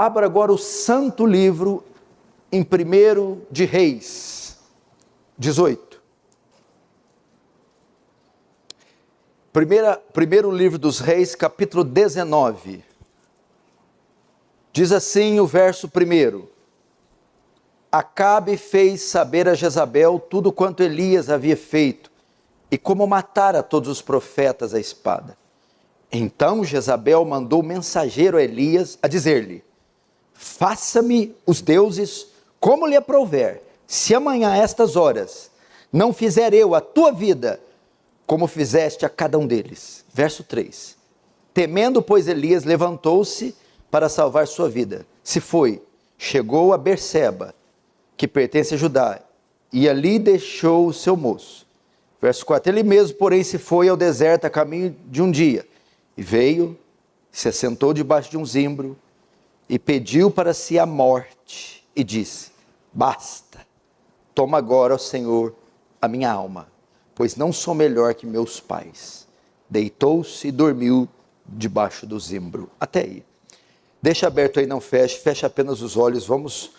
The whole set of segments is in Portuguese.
Abra agora o santo livro em 1 de Reis, 18. Primeiro livro dos Reis, capítulo 19. Diz assim o verso 1: Acabe fez saber a Jezabel tudo quanto Elias havia feito, e como matara todos os profetas à espada. Então Jezabel mandou mensageiro a Elias a dizer-lhe: faça-me os deuses como lhe aprouver, se amanhã a estas horas não fizer eu a tua vida como fizeste a cada um deles. Verso 3. Temendo, pois, Elias levantou-se para salvar sua vida. Se foi, chegou a Berseba, que pertence a Judá, e ali deixou o seu moço. Verso 4. Ele mesmo, porém, se foi ao deserto a caminho de um dia, e veio, se assentou debaixo de um zimbro, e pediu para si a morte, e disse: basta, toma agora, ó Senhor, a minha alma, pois não sou melhor que meus pais. Deitou-se e dormiu debaixo do zimbro. Até aí. Deixa aberto aí, não feche, fecha apenas os olhos, vamos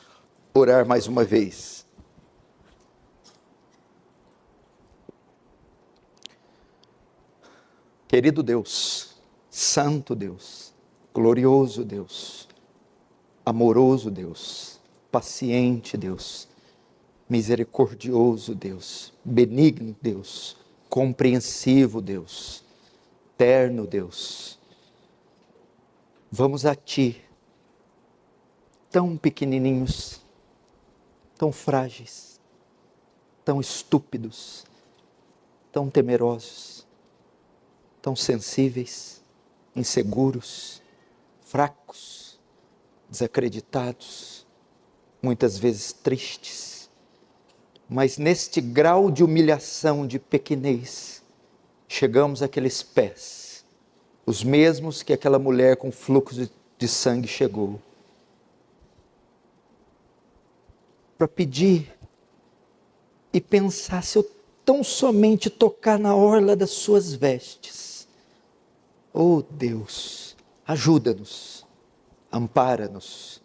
orar mais uma vez. Querido Deus, santo Deus, glorioso Deus, amoroso Deus, paciente Deus, misericordioso Deus, benigno Deus, compreensivo Deus, terno Deus, vamos a Ti, tão pequenininhos, tão frágeis, tão estúpidos, tão temerosos, tão sensíveis, inseguros, fracos, desacreditados, muitas vezes tristes, mas neste grau de humilhação, de pequenez, chegamos àqueles pés, os mesmos que aquela mulher com fluxo de sangue chegou, para pedir e pensar: se eu tão somente tocar na orla das suas vestes, oh Deus, ajuda-nos, ampara-nos.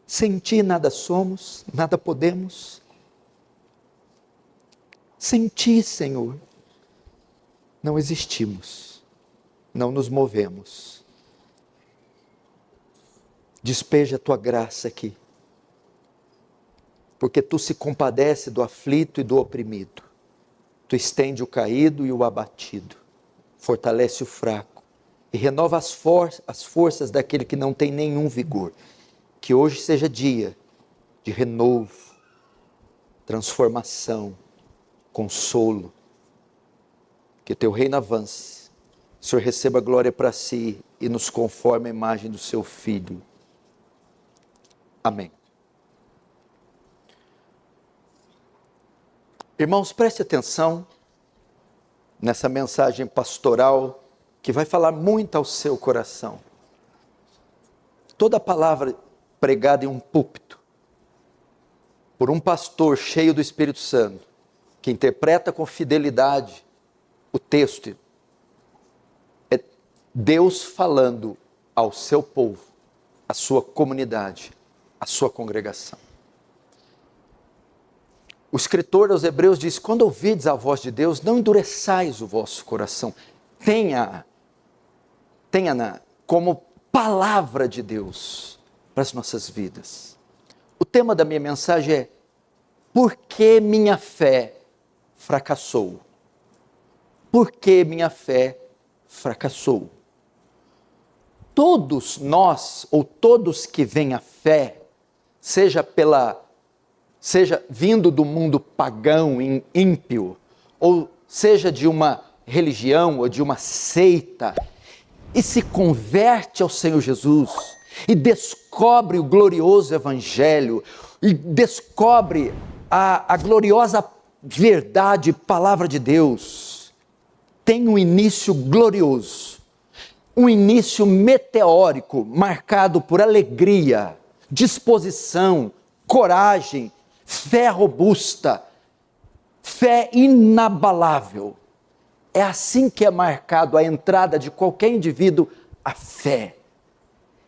Sem Ti nada somos, nada podemos. Sem Ti, Senhor, não existimos, não nos movemos. Despeja a Tua graça aqui, porque Tu se compadece do aflito e do oprimido. Tu estende o caído e o abatido, fortalece o fraco e renova as forças daquele que não tem nenhum vigor. Que hoje seja dia de renovo, transformação, consolo. Que Teu reino avance, o Senhor receba glória para si e nos conforme a imagem do Seu Filho. Amém. Irmãos, preste atenção nessa mensagem pastoral que vai falar muito ao seu coração. Toda palavra pregada em um púlpito por um pastor cheio do Espírito Santo, que interpreta com fidelidade o texto, é Deus falando ao seu povo, à sua comunidade, à sua congregação. O escritor aos Hebreus diz: quando ouvides a voz de Deus, não endureçais o vosso coração. Tenha-na como palavra de Deus para as nossas vidas. O tema da minha mensagem é: por que minha fé fracassou? Por que minha fé fracassou? Todos nós, ou todos que vêm à fé, seja vindo do mundo pagão, ímpio, ou seja de uma religião ou de uma seita, e se converte ao Senhor Jesus, e descobre o glorioso Evangelho, e descobre a gloriosa verdade, palavra de Deus, tem um início glorioso, um início meteórico, marcado por alegria, disposição, coragem, fé robusta, fé inabalável. É assim que é marcado a entrada de qualquer indivíduo à fé.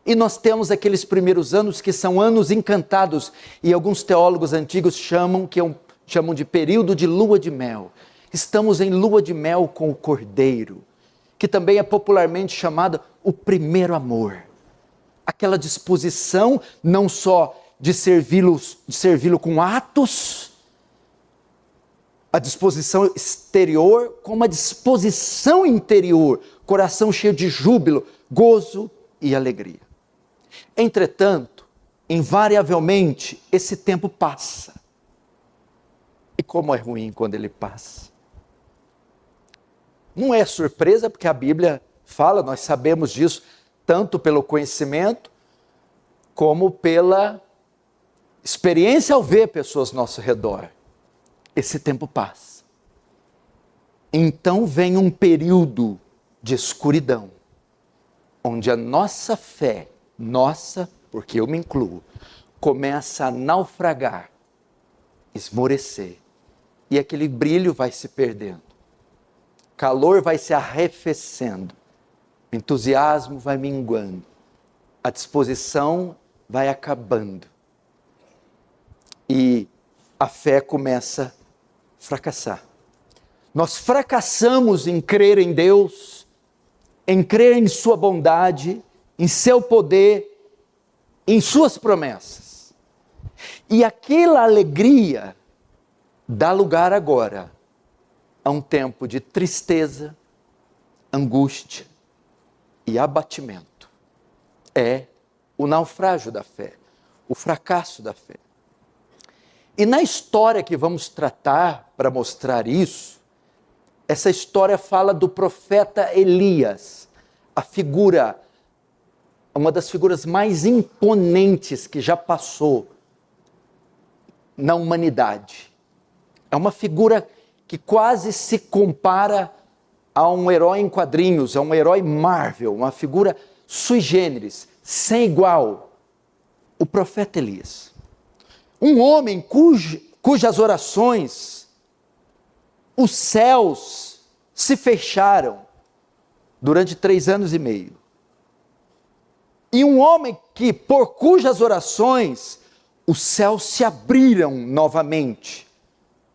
E nós temos aqueles primeiros anos que são anos encantados, e alguns teólogos antigos chamam de período de lua de mel. Estamos em lua de mel com o Cordeiro, que também é popularmente chamado o primeiro amor. Aquela disposição não só de servi-lo com atos, a disposição exterior, como a disposição interior, coração cheio de júbilo, gozo e alegria. Entretanto, invariavelmente, esse tempo passa. E como é ruim quando ele passa. Não é surpresa, porque a Bíblia fala, nós sabemos disso, tanto pelo conhecimento, como pela experiência ao ver pessoas ao nosso redor. Esse tempo passa. Então vem um período de escuridão, onde a nossa fé, porque eu me incluo, começa a naufragar, esmorecer, e aquele brilho vai se perdendo, calor vai se arrefecendo, o entusiasmo vai minguando, a disposição vai acabando, e a fé começa a fracassar. Nós fracassamos em crer em Deus, em crer em sua bondade, em seu poder, em suas promessas. E aquela alegria dá lugar agora a um tempo de tristeza, angústia e abatimento. É o naufrágio da fé, o fracasso da fé. E na história que vamos tratar para mostrar isso, essa história fala do profeta Elias, uma das figuras mais imponentes que já passou na humanidade. É uma figura que quase se compara a um herói em quadrinhos, a um herói Marvel, uma figura sui generis, sem igual, o profeta Elias. Um homem cujas orações, os céus se fecharam durante 3 anos e meio. E um homem que, por cujas orações, os céus se abriram novamente,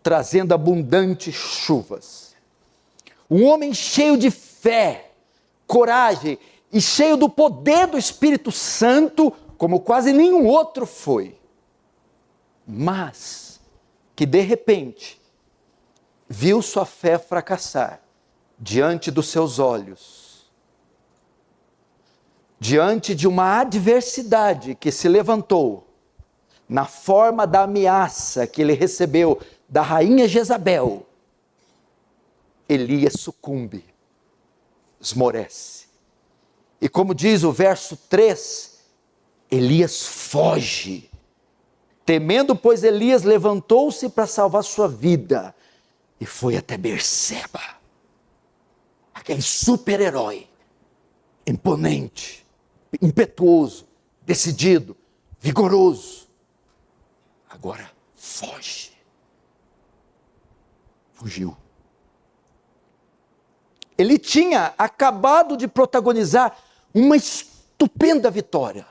trazendo abundantes chuvas. Um homem cheio de fé, coragem e cheio do poder do Espírito Santo, como quase nenhum outro foi. Mas que de repente viu sua fé fracassar diante dos seus olhos, diante de uma adversidade que se levantou na forma da ameaça que ele recebeu da rainha Jezabel. Elias sucumbe, esmorece. E como diz o verso 3, Elias foge. Temendo, pois, Elias levantou-se para salvar sua vida e foi até Berseba. Aquele super-herói, imponente, impetuoso, decidido, vigoroso. Agora foge. Fugiu. Ele tinha acabado de protagonizar uma estupenda vitória,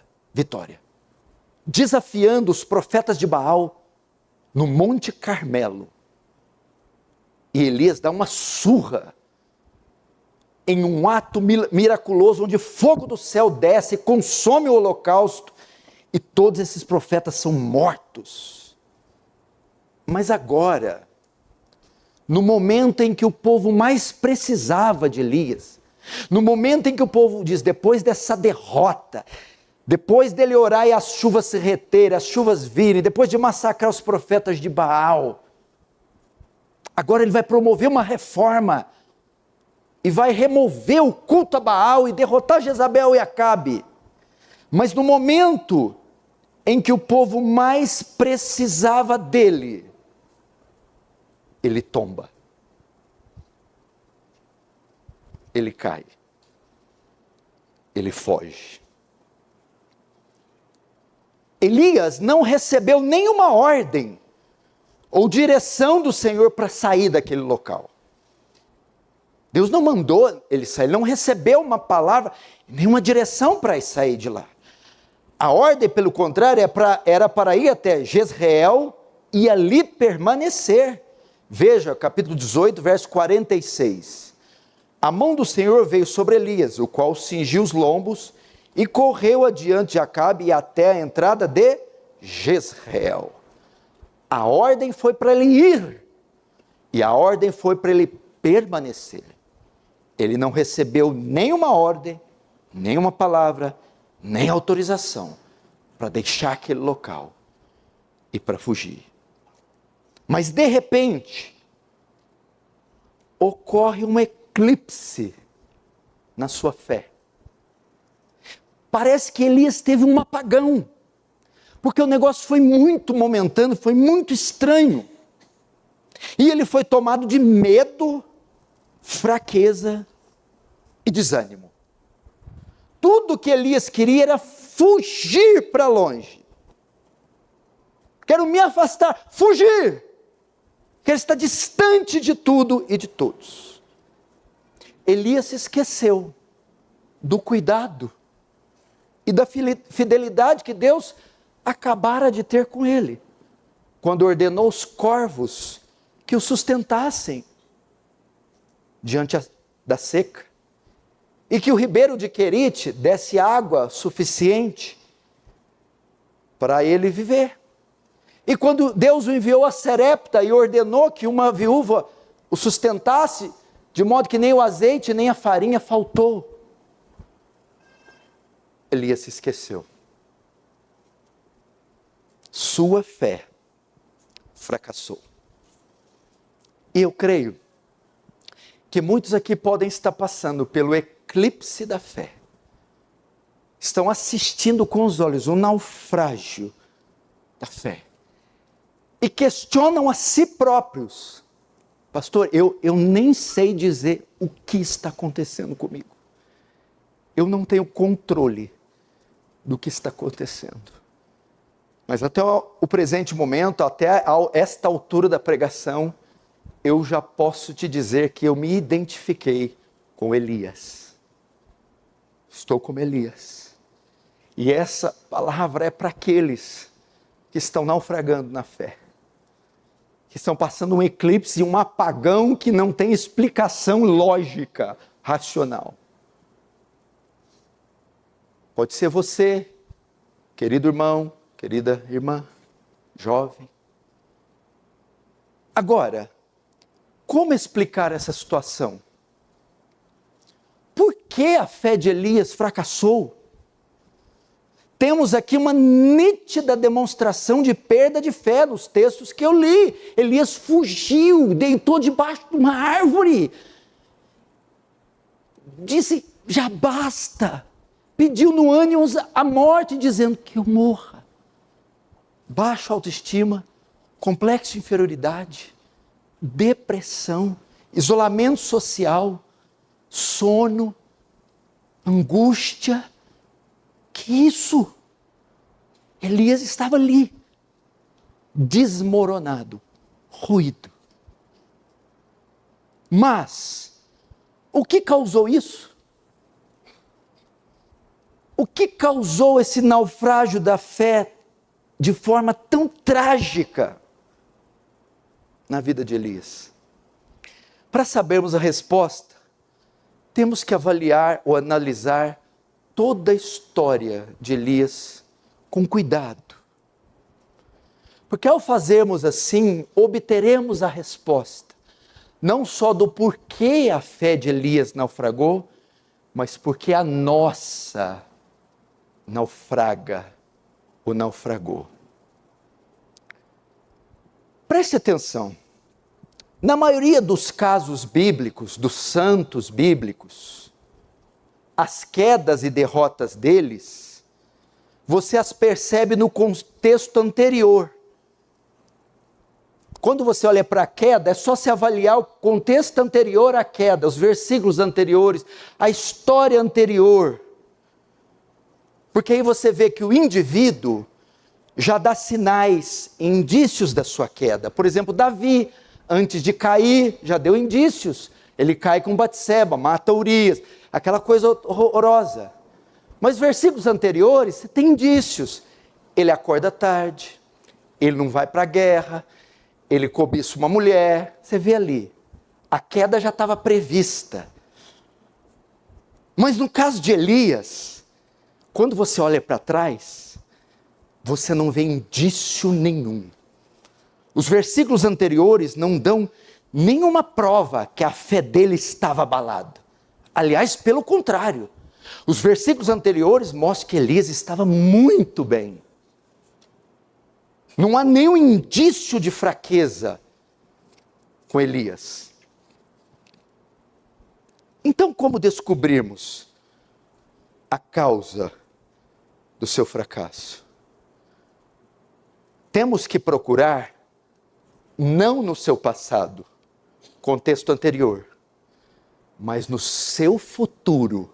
desafiando os profetas de Baal no Monte Carmelo. E Elias dá uma surra em um ato miraculoso, onde fogo do céu desce, consome o holocausto, e todos esses profetas são mortos. Mas agora, no momento em que o povo mais precisava de Elias, no momento em que o povo diz, depois dessa derrota, depois dele orar e as chuvas se reterem, as chuvas virem, depois de massacrar os profetas de Baal, agora ele vai promover uma reforma, e vai remover o culto a Baal e derrotar Jezabel e Acabe. Mas no momento em que o povo mais precisava dele, ele tomba. Ele cai. Ele foge. Elias não recebeu nenhuma ordem ou direção do Senhor para sair daquele local. Deus não mandou ele sair, ele não recebeu uma palavra, nenhuma direção para sair de lá. A ordem, pelo contrário, era para ir até Jezreel e ali permanecer. Veja, capítulo 18, verso 46. A mão do Senhor veio sobre Elias, o qual cingiu os lombos e correu adiante de Acabe e até a entrada de Jezreel. A ordem foi para ele ir e a ordem foi para ele permanecer. Ele não recebeu nenhuma ordem, nenhuma palavra, nem autorização para deixar aquele local e para fugir. Mas de repente, ocorre um eclipse na sua fé. Parece que Elias teve um apagão, porque o negócio foi muito momentâneo, foi muito estranho. E ele foi tomado de medo, fraqueza e desânimo. Tudo que Elias queria era fugir para longe. Quero me afastar, fugir. Quero estar distante de tudo e de todos. Elias se esqueceu do cuidado e da fidelidade que Deus acabara de ter com ele, quando ordenou os corvos que o sustentassem diante da seca, e que o ribeiro de Querite desse água suficiente para ele viver. E quando Deus o enviou a Serepta e ordenou que uma viúva o sustentasse, de modo que nem o azeite nem a farinha faltou, Elias se esqueceu. Sua fé fracassou. E eu creio que muitos aqui podem estar passando pelo eclipse da fé. Estão assistindo com os olhos o naufrágio da fé. E questionam a si próprios. Pastor, eu nem sei dizer o que está acontecendo comigo. Eu não tenho controle do que está acontecendo. Mas até o presente momento, até esta altura da pregação, eu já posso te dizer que eu me identifiquei com Elias. Estou como Elias. E essa palavra é para aqueles que estão naufragando na fé, que estão passando um eclipse e um apagão que não tem explicação lógica, racional. Pode ser você, querido irmão, querida irmã, jovem. Agora, como explicar essa situação? Por que a fé de Elias fracassou? Temos aqui uma nítida demonstração de perda de fé nos textos que eu li. Elias fugiu, deitou debaixo de uma árvore. Disse, já basta. Pediu no ânimo a morte, dizendo que eu morra. Baixa autoestima, complexo de inferioridade, depressão, isolamento social, sono, angústia. Que isso? Elias estava ali, desmoronado, ruído. Mas, o que causou isso? O que causou esse naufrágio da fé de forma tão trágica na vida de Elias? Para sabermos a resposta, temos que avaliar ou analisar toda a história de Elias com cuidado. Porque ao fazermos assim, obteremos a resposta, não só do porquê a fé de Elias naufragou, mas porque a nossa naufraga ou naufragou. Preste atenção. Na maioria dos casos bíblicos, dos santos bíblicos, as quedas e derrotas deles, você as percebe no contexto anterior. Quando você olha para a queda, é só se avaliar o contexto anterior à queda, os versículos anteriores, a história anterior. Porque aí você vê que o indivíduo já dá sinais, indícios da sua queda. Por exemplo, Davi, antes de cair, já deu indícios. Ele cai com Batseba, mata Urias, aquela coisa horrorosa. Mas versículos anteriores, você tem indícios. Ele acorda tarde, ele não vai para a guerra, ele cobiça uma mulher. Você vê ali, a queda já estava prevista. Mas no caso de Elias, quando você olha para trás, você não vê indício nenhum. Os versículos anteriores não dão nenhuma prova que a fé dele estava abalada. Aliás, pelo contrário, os versículos anteriores mostram que Elias estava muito bem. Não há nenhum indício de fraqueza com Elias. Então, como descobrirmos a causa do seu fracasso? Temos que procurar, não no seu passado, contexto anterior, mas no seu futuro,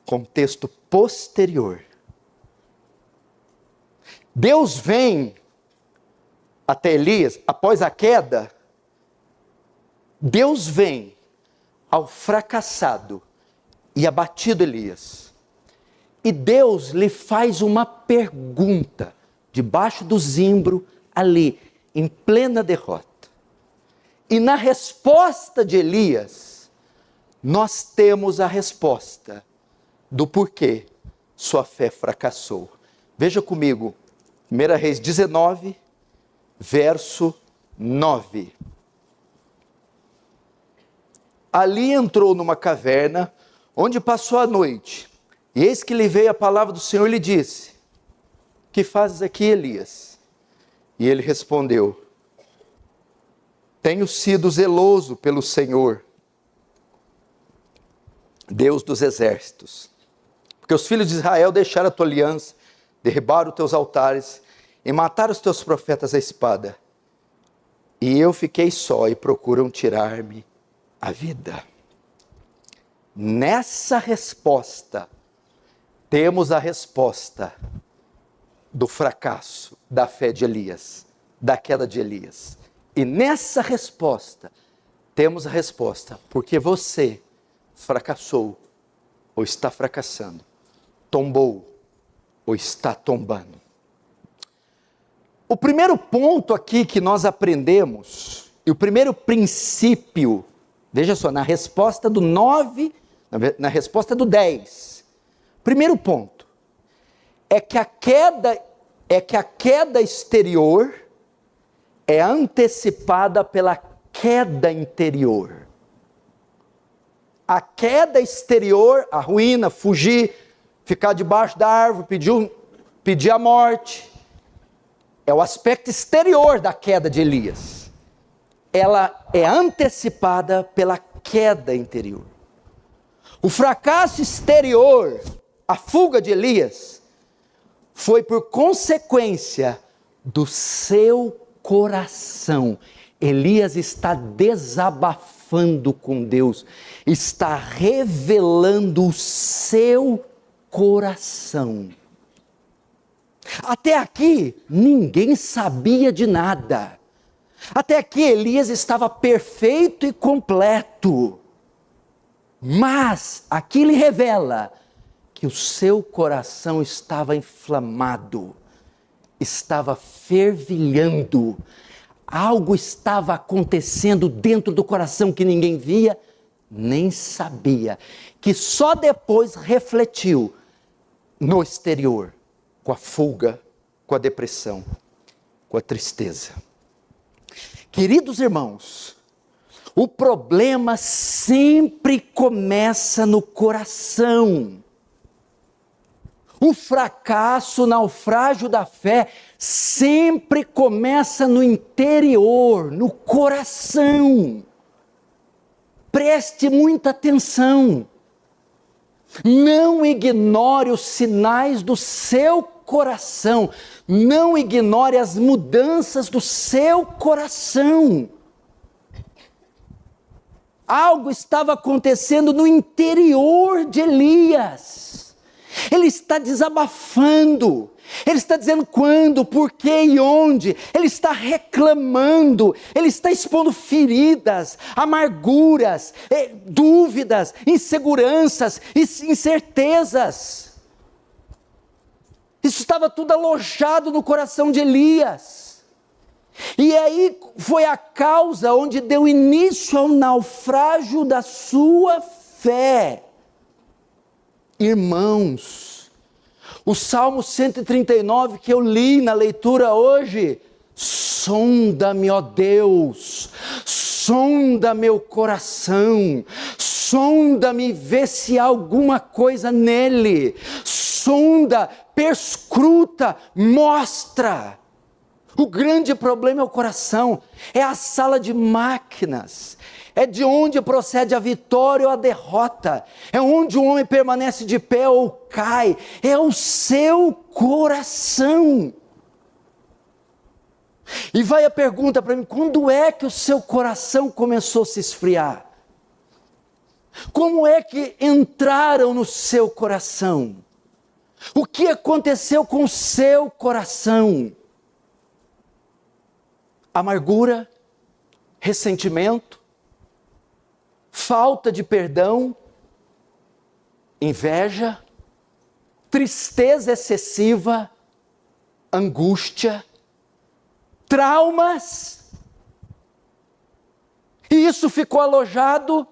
contexto posterior. Deus vem até Elias, após a queda, Deus vem ao fracassado e abatido Elias. E Deus lhe faz uma pergunta, debaixo do zimbro, ali, em plena derrota. E na resposta de Elias, nós temos a resposta do porquê sua fé fracassou. Veja comigo, 1 Reis 19, verso 9. Ali entrou numa caverna, onde passou a noite. E eis que lhe veio a palavra do Senhor e lhe disse: que fazes aqui, Elias? E ele respondeu: tenho sido zeloso pelo Senhor, Deus dos exércitos, porque os filhos de Israel deixaram a tua aliança, derribaram os teus altares e mataram os teus profetas à espada. E eu fiquei só e procuram tirar-me a vida. Nessa resposta, temos a resposta do fracasso da fé de Elias, da queda de Elias. E nessa resposta, temos a resposta, porque você fracassou ou está fracassando, tombou ou está tombando. O primeiro ponto aqui que nós aprendemos, e o primeiro princípio, veja só, na resposta do 9, na resposta do 10, primeiro ponto, é que a queda exterior é antecipada pela queda interior. A queda exterior, a ruína, fugir, ficar debaixo da árvore, pedir a morte, é o aspecto exterior da queda de Elias. Ela é antecipada pela queda interior. O fracasso exterior, a fuga de Elias, foi por consequência do seu coração. Elias está desabafando com Deus, está revelando o seu coração. Até aqui, ninguém sabia de nada. Até aqui, Elias estava perfeito e completo. Mas, aqui ele revela que o seu coração estava inflamado, estava fervilhando. Algo estava acontecendo dentro do coração que ninguém via, nem sabia. Que só depois refletiu no exterior, com a fuga, com a depressão, com a tristeza. Queridos irmãos, o problema sempre começa no coração. O fracasso, o naufrágio da fé, sempre começa no interior, no coração. Preste muita atenção. Não ignore os sinais do seu coração. Não ignore as mudanças do seu coração. Algo estava acontecendo no interior de Elias. Ele está desabafando. Ele está dizendo quando, por quê e onde. Ele está reclamando. Ele está expondo feridas, amarguras, dúvidas, inseguranças, incertezas. Isso estava tudo alojado no coração de Elias. E aí foi a causa onde deu início ao naufrágio da sua fé. Irmãos, o Salmo 139 que eu li na leitura hoje, sonda-me, ó Deus, sonda meu coração, sonda-me, vê se há alguma coisa nele, sonda, perscruta, mostra. O grande problema é o coração, é a sala de máquinas, é de onde procede a vitória ou a derrota, é onde o homem permanece de pé ou cai, é o seu coração. E vai a pergunta para mim, quando é que o seu coração começou a se esfriar? Como é que entraram no seu coração? O que aconteceu com o seu coração? Amargura, ressentimento, falta de perdão, inveja, tristeza excessiva, angústia, traumas, e isso ficou alojado.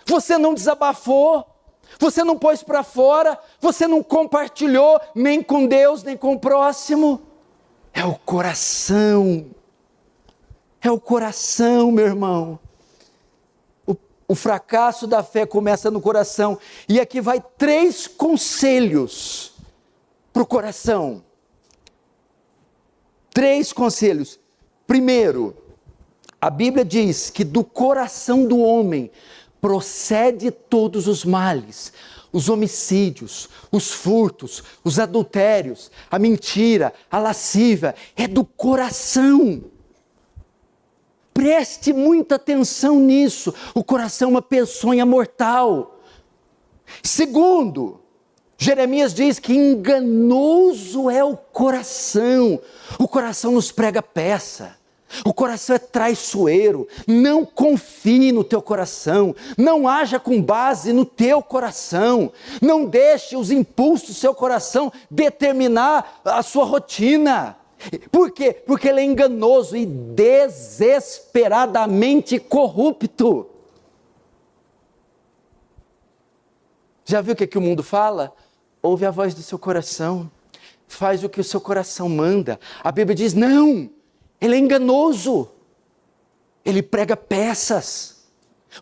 Você não desabafou, você não pôs para fora, você não compartilhou nem com Deus, nem com o próximo. É o coração, meu irmão. O fracasso da fé começa no coração. E aqui vai 3 conselhos para o coração. 3 conselhos. Primeiro, a Bíblia diz que do coração do homem procede todos os males, os homicídios, os furtos, os adultérios, a mentira, a lascívia, é do coração. Preste muita atenção nisso, o coração é uma peçonha mortal. Segundo, Jeremias diz que enganoso é o coração nos prega peça. O coração é traiçoeiro, não confie no teu coração, não haja com base no teu coração, não deixe os impulsos do seu coração determinar a sua rotina. Por quê? Porque ele é enganoso e desesperadamente corrupto. Já viu o que o mundo fala? Ouve a voz do seu coração, faz o que o seu coração manda. A Bíblia diz, não! Ele é enganoso, ele prega peças.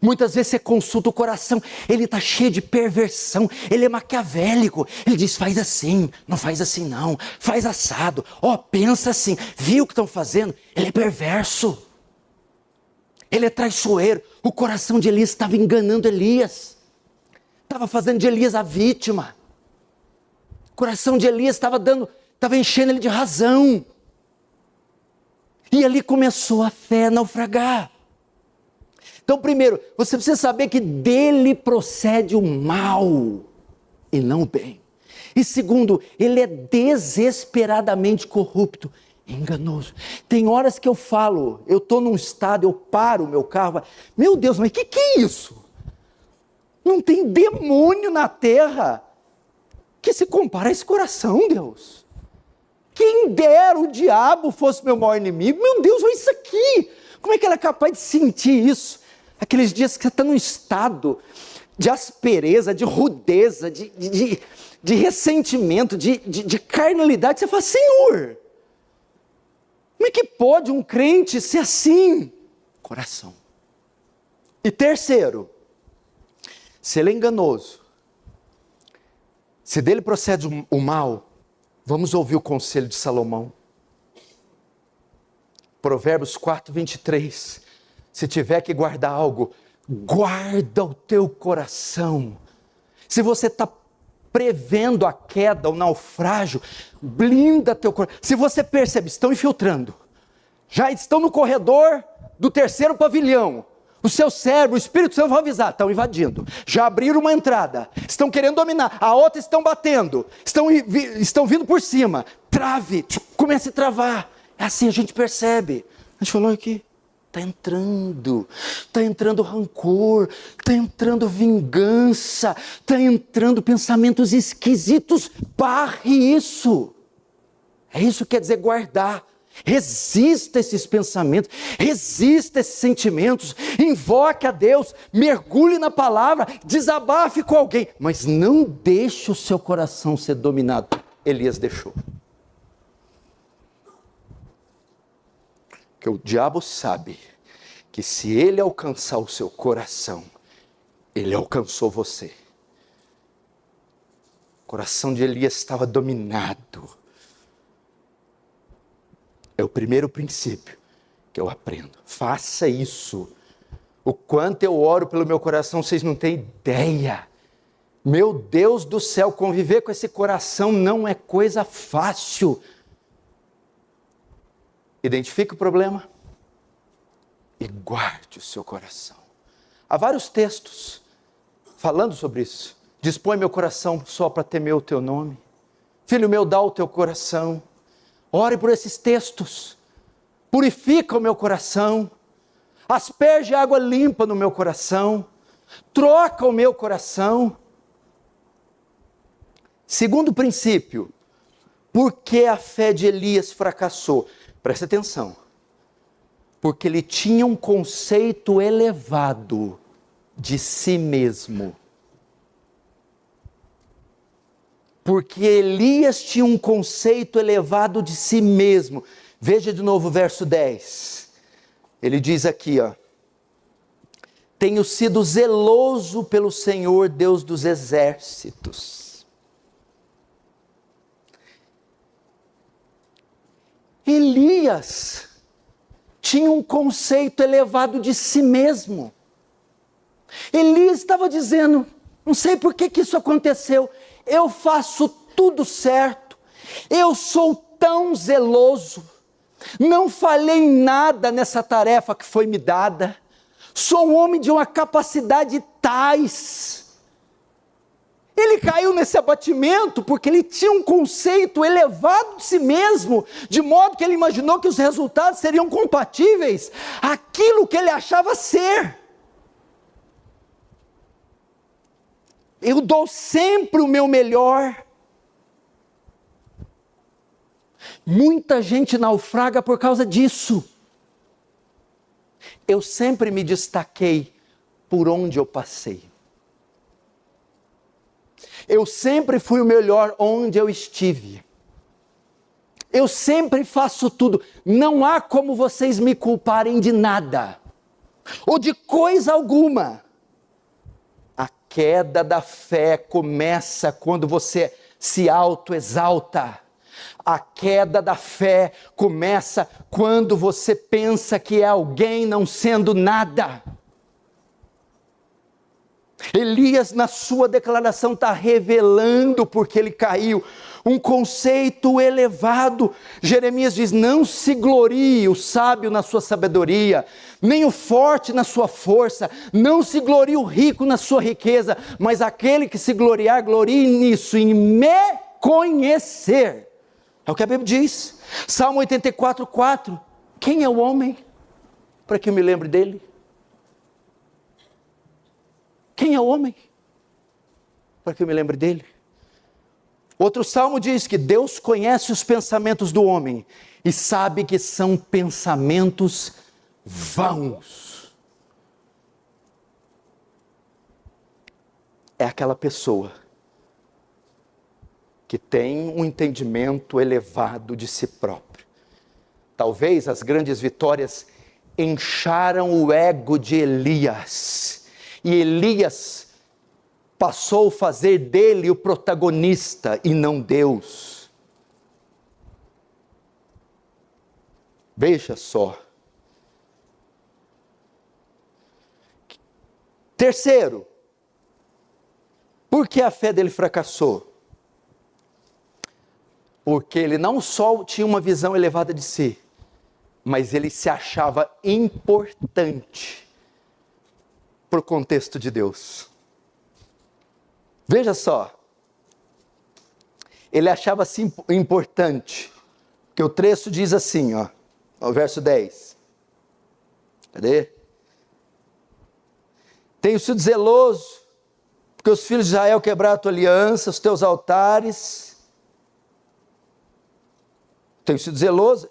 Muitas vezes você consulta o coração, ele está cheio de perversão, ele é maquiavélico. Ele diz, faz assim, não faz assim não, faz assado, pensa assim, viu o que estão fazendo? Ele é perverso, ele é traiçoeiro. O coração de Elias estava enganando Elias, estava fazendo de Elias a vítima. O coração de Elias estava enchendo ele de razão. E ali começou a fé a naufragar. Então, primeiro, você precisa saber que dele procede o mal e não o bem. E segundo, ele é desesperadamente corrupto, enganoso. Tem horas que eu falo, eu estou num estado, eu paro o meu carro, meu Deus, mas que é isso? Não tem demônio na terra que se compara a esse coração, Deus. Quem dera o diabo fosse meu maior inimigo. Meu Deus, olha isso aqui. Como é que ele é capaz de sentir isso? Aqueles dias que você está num estado de aspereza, de rudeza, de ressentimento, de carnalidade. Você fala, Senhor, como é que pode um crente ser assim? Coração. E terceiro, se ele é enganoso, se dele procede o mal, vamos ouvir o conselho de Salomão. Provérbios 4:23. Se tiver que guardar algo, guarda o teu coração. Se você está prevendo a queda, o naufrágio, blinda teu coração. Se você percebe, estão infiltrando, já estão no corredor do 3º pavilhão, o seu cérebro, o Espírito Santo vai avisar, estão invadindo, já abriram uma entrada, estão querendo dominar, a outra estão batendo, estão vindo por cima, trave, comece a travar. É assim, a gente percebe. A gente falou aqui, Está entrando rancor, está entrando vingança, está entrando pensamentos esquisitos. Barre isso. É isso que quer dizer guardar. Resista a esses pensamentos, resista a esses sentimentos, invoque a Deus, mergulhe na palavra, desabafe com alguém, mas não deixe o seu coração ser dominado. Elias deixou. Porque o diabo sabe que se ele alcançar o seu coração, ele alcançou você. O coração de Elias estava dominado. É o primeiro princípio que eu aprendo. Faça isso. O quanto eu oro pelo meu coração, vocês não têm ideia. Meu Deus do céu, conviver com esse coração não é coisa fácil. Identifique o problema e guarde o seu coração. Há vários textos falando sobre isso. Dispõe meu coração só para temer o teu nome. Filho meu, dá o teu coração. Ore por esses textos, purifica o meu coração, asperge água limpa no meu coração, troca o meu coração. Segundo princípio, por que a fé de Elias fracassou? Presta atenção, porque ele tinha um conceito elevado de si mesmo. Porque Elias tinha um conceito elevado de si mesmo. Veja de novo o verso 10. Ele diz aqui, tenho sido zeloso pelo Senhor, Deus dos exércitos. Elias tinha um conceito elevado de si mesmo. Elias estava dizendo, não sei por que isso aconteceu, eu faço tudo certo, eu sou tão zeloso, não falhei em nada nessa tarefa que foi me dada, sou um homem de uma capacidade tais. Ele caiu nesse abatimento porque ele tinha um conceito elevado de si mesmo, de modo que ele imaginou que os resultados seriam compatíveis àquilo que ele achava ser. Eu dou sempre o meu melhor. Muita gente naufraga por causa disso. Eu sempre me destaquei por onde eu passei. Eu sempre fui o melhor onde eu estive. Eu sempre faço tudo. Não há como vocês me culparem de nada, ou de coisa alguma. A queda da fé começa quando você se autoexalta. A queda da fé começa quando você pensa que é alguém não sendo nada. Elias, na sua declaração, está revelando porque ele caiu, um conceito elevado. Jeremias diz, não se glorie o sábio na sua sabedoria, nem o forte na sua força, não se glorie o rico na sua riqueza, mas aquele que se gloriar, glorie nisso, em me conhecer. É o que a Bíblia diz. Salmo 84, 4, quem é o homem para que eu me lembre dele? Quem é o homem para que eu me lembre dele? Outro salmo diz que Deus conhece os pensamentos do homem e sabe que são pensamentos vãos. É aquela pessoa que tem um entendimento elevado de si próprio. Talvez as grandes vitórias incharam o ego de Elias. E Elias passou a fazer dele o protagonista e não Deus. Veja só. Terceiro, por que a fé dele fracassou? Porque ele não só tinha uma visão elevada de si, mas ele se achava importante para o contexto de Deus. Veja só, ele achava-se importante, que o trecho diz assim, o verso 10, Cadê? Tenho sido zeloso, porque os filhos de Israel quebraram a tua aliança, os teus altares. Tenho sido zeloso,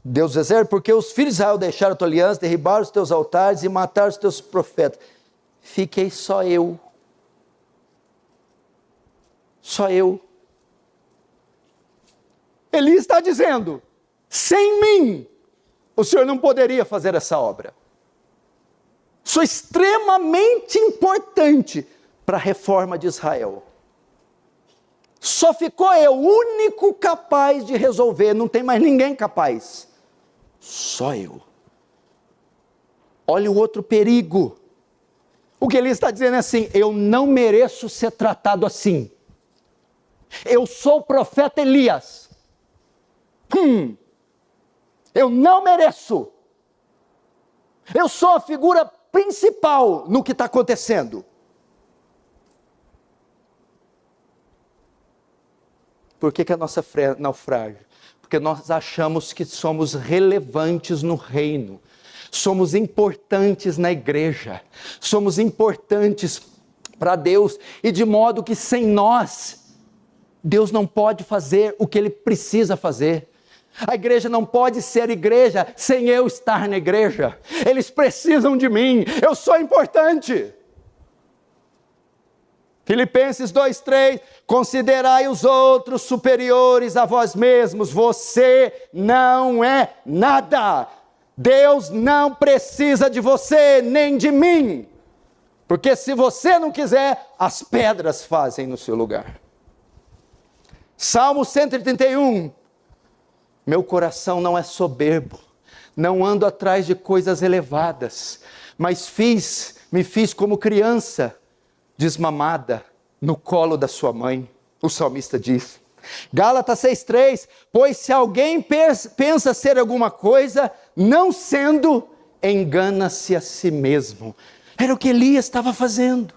Deus do exército, porque os filhos de Israel deixaram a tua aliança, derribaram os teus altares e mataram os teus profetas. Fiquei só eu. Só eu. Ele está dizendo, sem mim, o Senhor não poderia fazer essa obra. Sou extremamente importante para a reforma de Israel. Só ficou eu, o único capaz de resolver, não tem mais ninguém capaz. Só eu. Olha o outro perigo. O que ele está dizendo é assim, eu não mereço ser tratado assim. Eu sou o profeta Elias. Eu não mereço. Eu sou a figura principal no que está acontecendo. Por que a nossa fé naufraga? Porque nós achamos que somos relevantes no reino. Somos importantes na igreja. Somos importantes para Deus. E de modo que sem nós, Deus não pode fazer o que Ele precisa fazer. A igreja não pode ser igreja sem eu estar na igreja. Eles precisam de mim. Eu sou importante. Filipenses 2:3, considerai os outros superiores a vós mesmos, você não é nada, Deus não precisa de você, nem de mim, porque se você não quiser, as pedras fazem no seu lugar. Salmo 131, meu coração não é soberbo, não ando atrás de coisas elevadas, mas me fiz como criança, desmamada no colo da sua mãe, o salmista diz. Gálatas 6:3, pois se alguém pensa ser alguma coisa, não sendo, engana-se a si mesmo. Era o que Elias estava fazendo.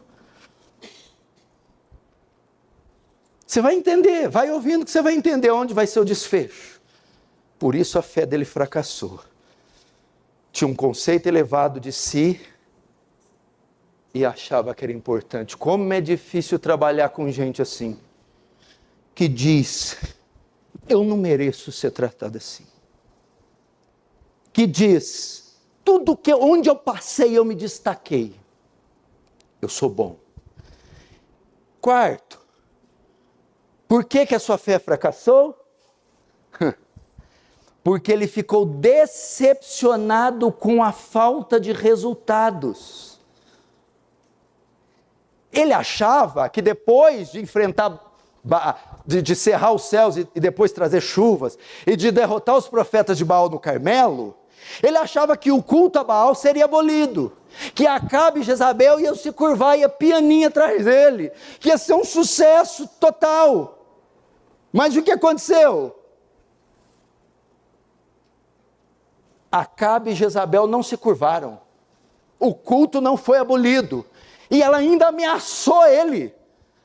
Você vai entender, vai ouvindo que você vai entender onde vai ser o desfecho. Por isso a fé dele fracassou. Tinha um conceito elevado de si, e achava que era importante. Como é difícil trabalhar com gente assim, que diz, eu não mereço ser tratado assim. Que diz, onde eu passei eu me destaquei. Eu sou bom. Quarto, por que a sua fé fracassou? Porque ele ficou decepcionado com a falta de resultados. Ele achava que depois de enfrentar, de cerrar os céus e depois trazer chuvas, e de derrotar os profetas de Baal no Carmelo, ele achava que o culto a Baal seria abolido, que Acabe e Jezabel iam se curvar, ia pianinho atrás dele, que ia ser um sucesso total. Mas o que aconteceu? Acabe e Jezabel não se curvaram, o culto não foi abolido, e ela ainda ameaçou ele.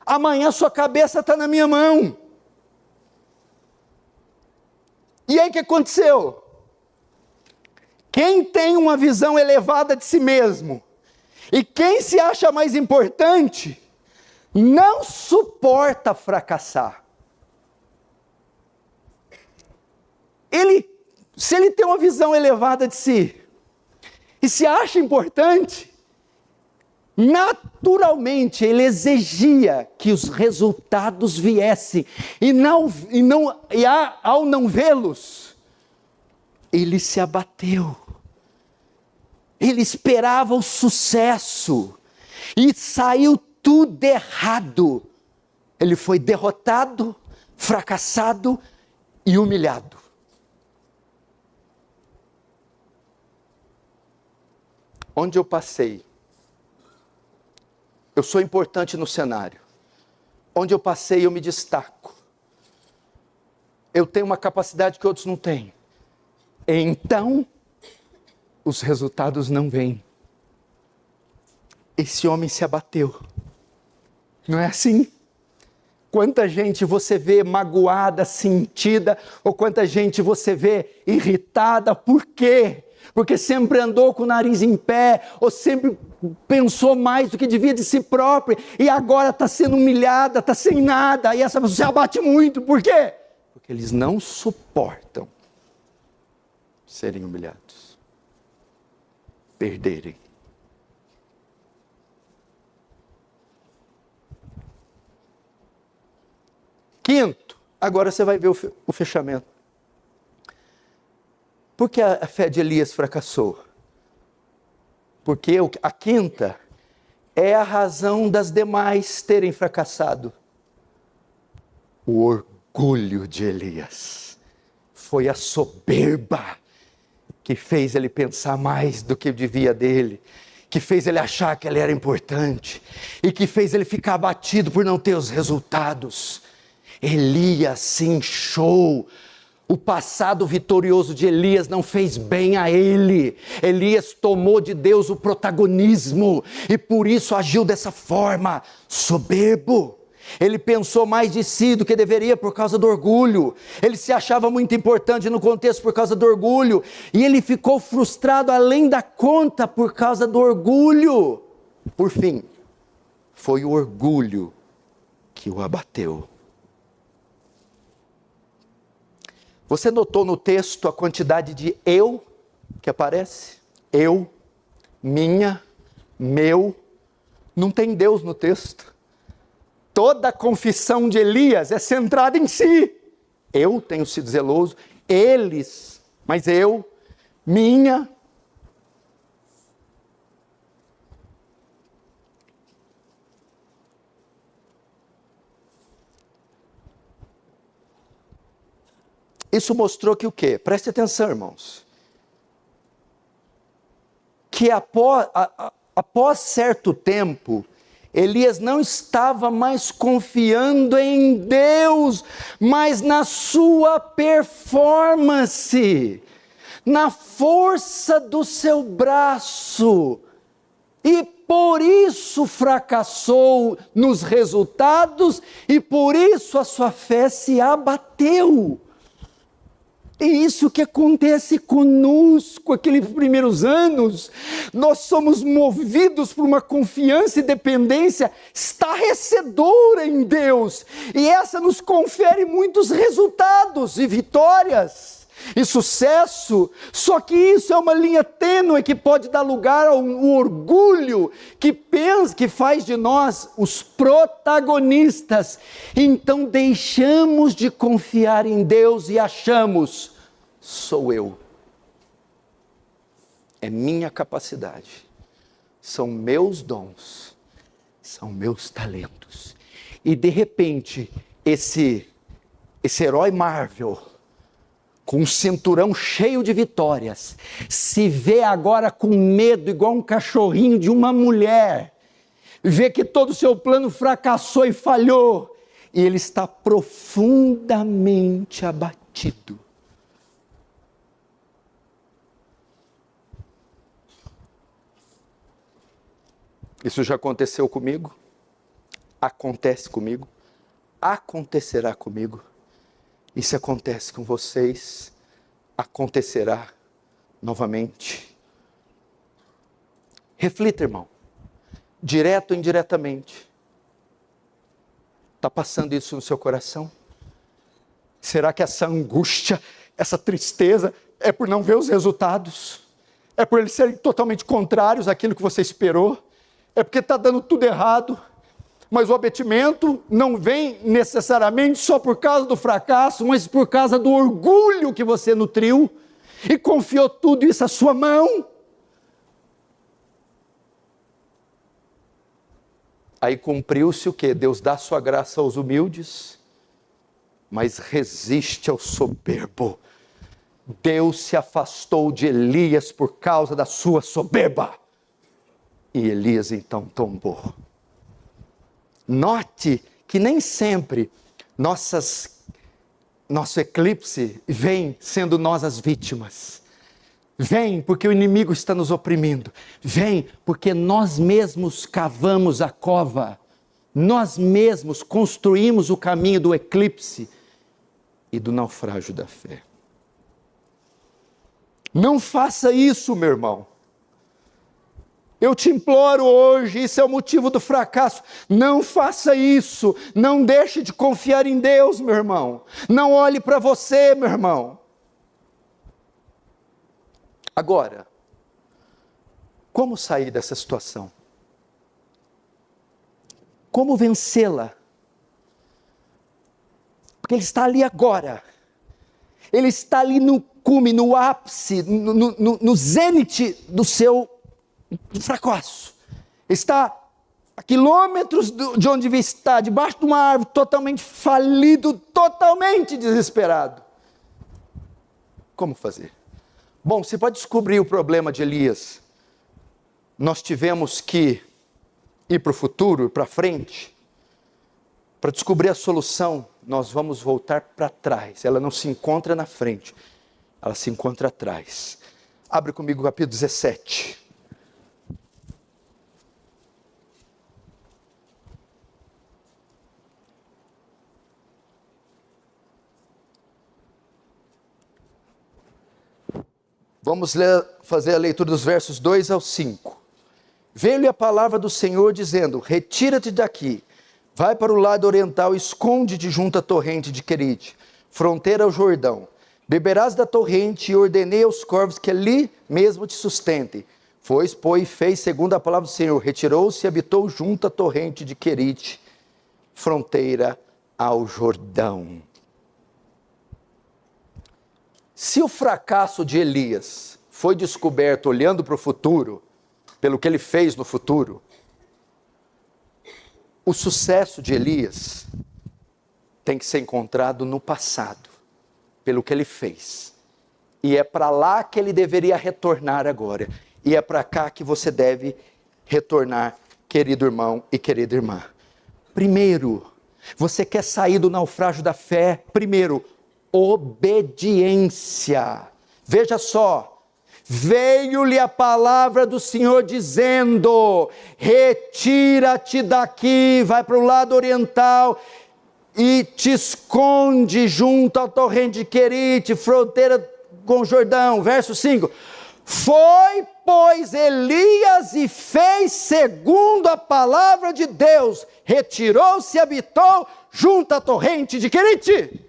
Amanhã sua cabeça está na minha mão. E aí o que aconteceu? Quem tem uma visão elevada de si mesmo, e quem se acha mais importante, não suporta fracassar. Se ele tem uma visão elevada de si, e se acha importante, naturalmente ele exigia que os resultados viessem, ao não vê-los, ele se abateu. Ele esperava o sucesso, e saiu tudo errado. Ele foi derrotado, fracassado e humilhado. Onde eu passei, eu sou importante no cenário. Onde eu passei, eu me destaco. Eu tenho uma capacidade que outros não têm. Então, os resultados não vêm. Esse homem se abateu. Não é assim? Quanta gente você vê magoada, sentida, ou quanta gente você vê irritada, por quê? porque sempre andou com o nariz em pé, ou sempre pensou mais do que devia de si própria, e agora está sendo humilhada, está sem nada, e essa pessoa se abate muito. Por quê? Porque eles não suportam serem humilhados, perderem. Quinto, agora você vai ver o fechamento. Por que a fé de Elias fracassou? Porque a quinta é a razão das demais terem fracassado. O orgulho de Elias. Foi a soberba que fez ele pensar mais do que devia dele, que fez ele achar que ele era importante, e que fez ele ficar abatido por não ter os resultados. Elias se inchou. O passado vitorioso de Elias não fez bem a ele. Elias tomou de Deus o protagonismo e por isso agiu dessa forma, soberbo. Ele pensou mais de si do que deveria por causa do orgulho. Ele se achava muito importante no contexto por causa do orgulho. E ele ficou frustrado além da conta por causa do orgulho. Por fim, foi o orgulho que o abateu. Você notou no texto a quantidade de eu que aparece? Eu, minha, meu. Não tem Deus no texto. Toda a confissão de Elias é centrada em si. Eu tenho sido zeloso, eles, mas eu, minha. Isso mostrou que o quê? Preste atenção, irmãos. Que após certo tempo, Elias não estava mais confiando em Deus, mas na sua performance, na força do seu braço. E por isso fracassou nos resultados, e por isso a sua fé se abateu. É isso que acontece conosco, aqueles primeiros anos. Nós somos movidos por uma confiança e dependência estarrecedora em Deus. E essa nos confere muitos resultados e vitórias e sucesso. Só que isso é uma linha tênue que pode dar lugar ao orgulho que faz de nós os protagonistas. Então deixamos de confiar em Deus e achamos: sou eu, é minha capacidade, são meus dons, são meus talentos. E de repente esse herói Marvel, com um cinturão cheio de vitórias, se vê agora com medo, igual um cachorrinho de uma mulher, vê que todo o seu plano fracassou e falhou, e ele está profundamente abatido. Isso já aconteceu comigo, acontece comigo, acontecerá comigo. E se acontece com vocês, acontecerá novamente. Reflita, irmão, direto ou indiretamente. Está passando isso no seu coração? Será que essa angústia, essa tristeza é por não ver os resultados? É por eles serem totalmente contrários àquilo que você esperou? É porque está dando tudo errado? Mas o abatimento não vem necessariamente só por causa do fracasso, mas por causa do orgulho que você nutriu e confiou tudo isso à sua mão. Aí cumpriu-se o quê? Deus dá sua graça aos humildes, mas resiste ao soberbo. Deus se afastou de Elias por causa da sua soberba. E Elias então tombou. Note que nem sempre nosso eclipse vem sendo nós as vítimas. Vem porque o inimigo está nos oprimindo. Vem porque nós mesmos cavamos a cova. Nós mesmos construímos o caminho do eclipse e do naufrágio da fé. Não faça isso, meu irmão. Eu te imploro hoje, isso é o motivo do fracasso. Não faça isso. Não deixe de confiar em Deus, meu irmão. Não olhe para você, meu irmão. Agora, como sair dessa situação? Como vencê-la? Porque ele está ali agora. Ele está ali no cume, no ápice, no zênite do seu fracasso. Está a quilômetros de onde está, debaixo de uma árvore, totalmente falido, totalmente desesperado. Como fazer? Bom, você pode descobrir o problema de Elias. Nós tivemos que ir para o futuro, para frente. Para descobrir a solução, nós vamos voltar para trás. Ela não se encontra na frente, ela se encontra atrás. Abre comigo o capítulo 17. Vamos fazer a leitura dos versos 2 ao 5. Veio-lhe a palavra do Senhor dizendo: retira-te daqui, vai para o lado oriental, esconde-te junto à torrente de Querite, fronteira ao Jordão. Beberás da torrente, e ordenei aos corvos que ali mesmo te sustentem. Foi, pois, fez segundo a palavra do Senhor, retirou-se e habitou junto à torrente de Querite, fronteira ao Jordão. Se o fracasso de Elias foi descoberto olhando para o futuro, pelo que ele fez no futuro, o sucesso de Elias tem que ser encontrado no passado, pelo que ele fez. E é para lá que ele deveria retornar agora. E é para cá que você deve retornar, querido irmão e querida irmã. Primeiro, você quer sair do naufrágio da fé? Primeiro, obediência. Veja só, veio-lhe a palavra do Senhor dizendo: retira-te daqui, vai para o lado oriental e te esconde junto à torrente de Querite, fronteira com o Jordão. Verso 5. Foi, pois, Elias e fez segundo a palavra de Deus, retirou-se e habitou junto à torrente de Querite.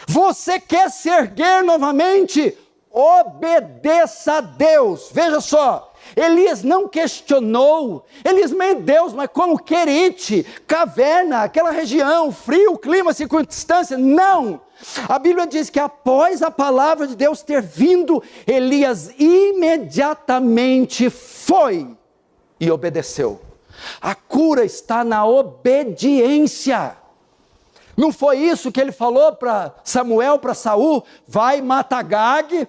Você quer se erguer novamente? Obedeça a Deus. Veja só, Elias não questionou. Elias, meu Deus, mas como Querite, caverna, aquela região, frio, clima, circunstância? Não. A Bíblia diz que após a palavra de Deus ter vindo, Elias imediatamente foi e obedeceu. A cura está na obediência. Não foi isso que ele falou para Samuel, para Saul? Vai, mata Agag,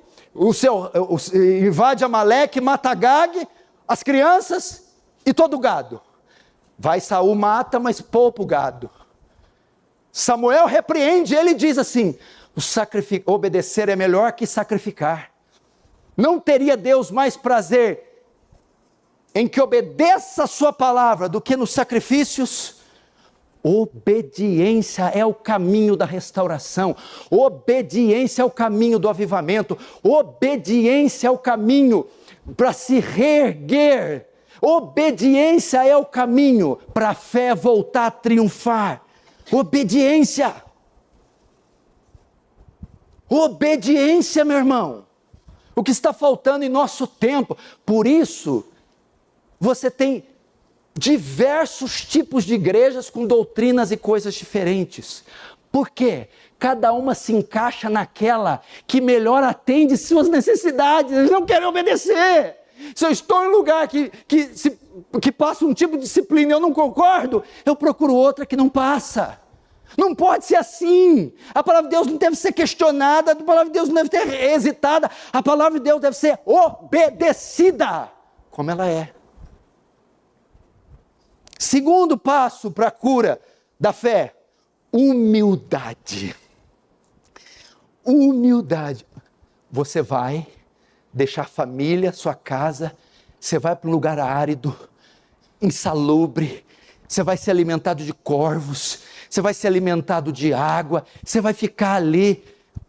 invade Amaleque, mata Agag, as crianças e todo o gado. Vai, Saul mata, mas poupa o gado. Samuel repreende, ele diz assim: obedecer é melhor que sacrificar. Não teria Deus mais prazer em que obedeça a sua palavra do que nos sacrifícios? Obediência é o caminho da restauração, obediência é o caminho do avivamento, obediência é o caminho para se reerguer, obediência é o caminho para a fé voltar a triunfar. Obediência, obediência, meu irmão, o que está faltando em nosso tempo. Por isso, você tem diversos tipos de igrejas com doutrinas e coisas diferentes. Por quê? Cada uma se encaixa naquela que melhor atende suas necessidades. Eles não querem obedecer. Se eu estou em um lugar que passa um tipo de disciplina e eu não concordo, eu procuro outra que não passa. Não pode ser assim. A palavra de Deus não deve ser questionada, a palavra de Deus não deve ser hesitada, a palavra de Deus deve ser obedecida, como ela é. Segundo passo para a cura da fé: humildade. Humildade. Você vai deixar a família, sua casa, você vai para um lugar árido, insalubre, você vai ser alimentado de corvos, você vai ser alimentado de água, você vai ficar ali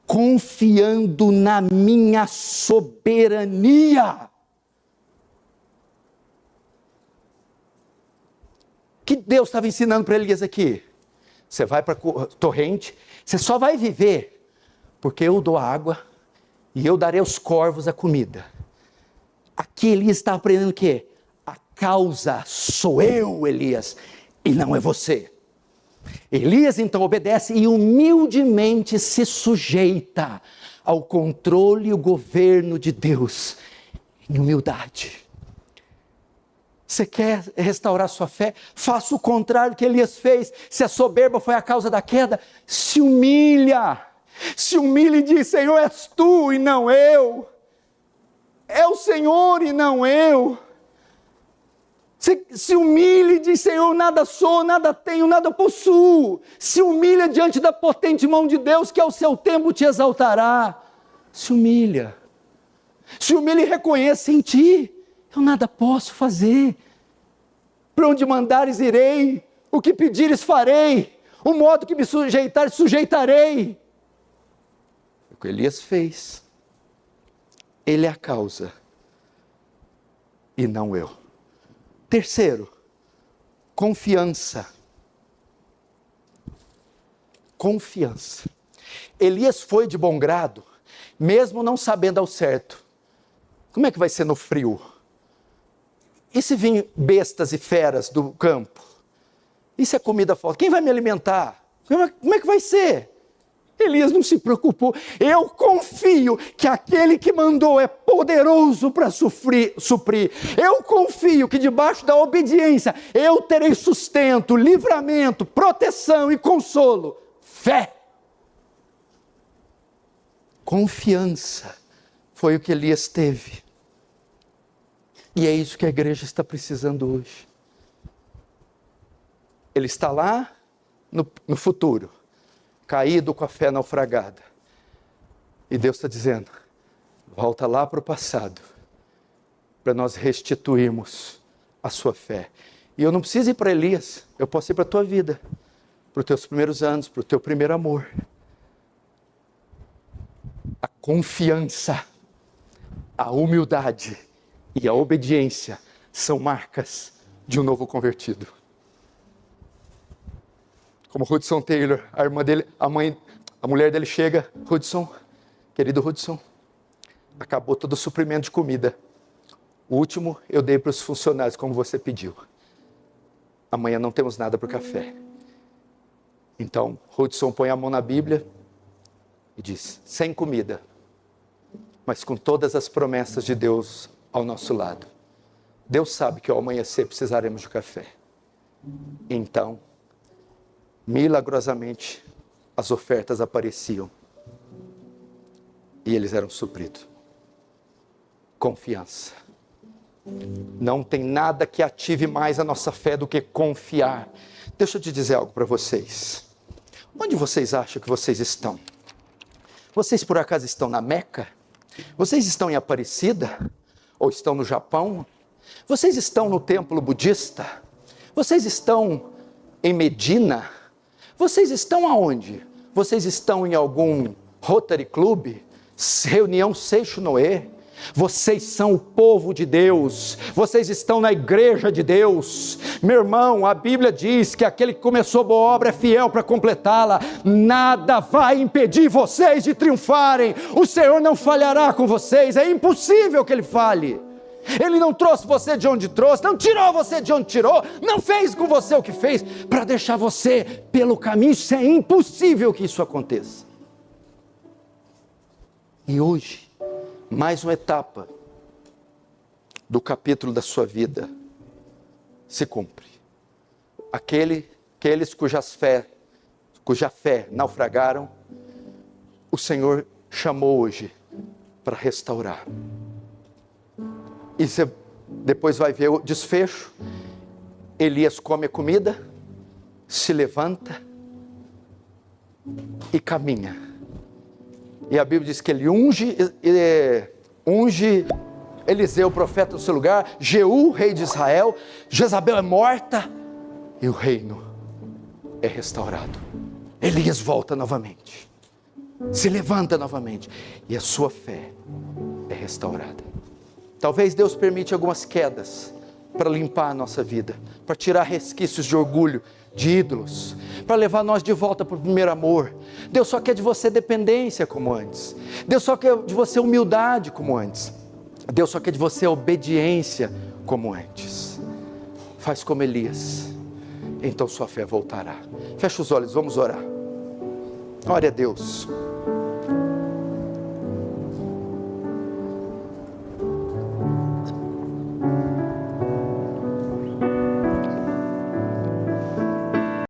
confiando na minha soberania. O que Deus estava ensinando para Elias aqui? Você vai para a torrente, você só vai viver porque eu dou a água e eu darei aos corvos a comida. Aqui Elias está aprendendo o quê? A causa sou eu, Elias, e não é você. Elias então obedece e humildemente se sujeita ao controle e o governo de Deus, em humildade. Você quer restaurar sua fé? Faça o contrário que Elias fez. Se a soberba foi a causa da queda, se humilha. Se humilha e diz: Senhor, és tu e não eu. É o Senhor e não eu. Se humilha e diz: Senhor, nada sou, nada tenho, nada possuo. Se humilha diante da potente mão de Deus, que ao seu tempo te exaltará. Se humilha. Se humilha e reconhece em ti: eu nada posso fazer. Para onde mandares irei, o que pedires farei, o modo que me sujeitares sujeitarei. O que Elias fez, ele é a causa e não eu. Terceiro, confiança. Confiança. Elias foi de bom grado, mesmo não sabendo ao certo. Como é que vai ser no frio? E se vir bestas e feras do campo? E se a comida falta? Quem vai me alimentar? Como é que vai ser? Elias não se preocupou. Eu confio que aquele que mandou é poderoso para suprir. Eu confio que debaixo da obediência eu terei sustento, livramento, proteção e consolo. Fé. Confiança foi o que Elias teve. E é isso que a igreja está precisando hoje. Ele está lá no futuro, caído com a fé naufragada. E Deus está dizendo: volta lá para o passado, para nós restituirmos a sua fé. E eu não preciso ir para Elias, eu posso ir para a tua vida, para os teus primeiros anos, para o teu primeiro amor. A confiança, a humildade e a obediência são marcas de um novo convertido. Como Hudson Taylor, a irmã dele, a mulher dele chega: Hudson, querido Hudson, acabou todo o suprimento de comida. O último eu dei para os funcionários como você pediu. Amanhã não temos nada para o café. Então Hudson põe a mão na Bíblia e diz: sem comida, mas com todas as promessas de Deus ao nosso lado. Deus sabe que ao amanhecer precisaremos de café. Então, milagrosamente, as ofertas apareciam e eles eram supridos. Confiança. Não tem nada que ative mais a nossa fé do que confiar. Deixa eu te dizer algo para vocês. Onde vocês acham que vocês estão? Vocês por acaso estão na Meca? Vocês estão em Aparecida? Ou estão no Japão? Vocês estão no templo budista? Vocês estão em Medina? Vocês estão aonde? Vocês estão em algum Rotary Club? Reunião Seixo Noé? Vocês são o povo de Deus, vocês estão na igreja de Deus. Meu irmão, a Bíblia diz que aquele que começou boa obra é fiel para completá-la. Nada vai impedir vocês de triunfarem. O Senhor não falhará com vocês, é impossível que Ele falhe. Ele não trouxe você de onde trouxe, não tirou você de onde tirou, não fez com você o que fez para deixar você pelo caminho. Isso é impossível que isso aconteça. E hoje, mais uma etapa do capítulo da sua vida se cumpre. Aqueles cuja fé naufragaram, o Senhor chamou hoje para restaurar. E você depois vai ver o desfecho. Elias come a comida, se levanta e caminha. E a Bíblia diz que ele unge Eliseu, profeta, no seu lugar. Jeú, rei de Israel. Jezabel é morta e o reino é restaurado. Elias volta novamente. se levanta novamente e a sua fé é restaurada. Talvez Deus permite algumas quedas para limpar a nossa vida, para tirar resquícios de orgulho, de ídolos, para levar nós de volta para o primeiro amor. Deus só quer de você dependência como antes. Deus só quer de você humildade como antes. Deus só quer de você obediência como antes. Faz como Elias, então sua fé voltará. Fecha os olhos, vamos orar. Ore a Deus.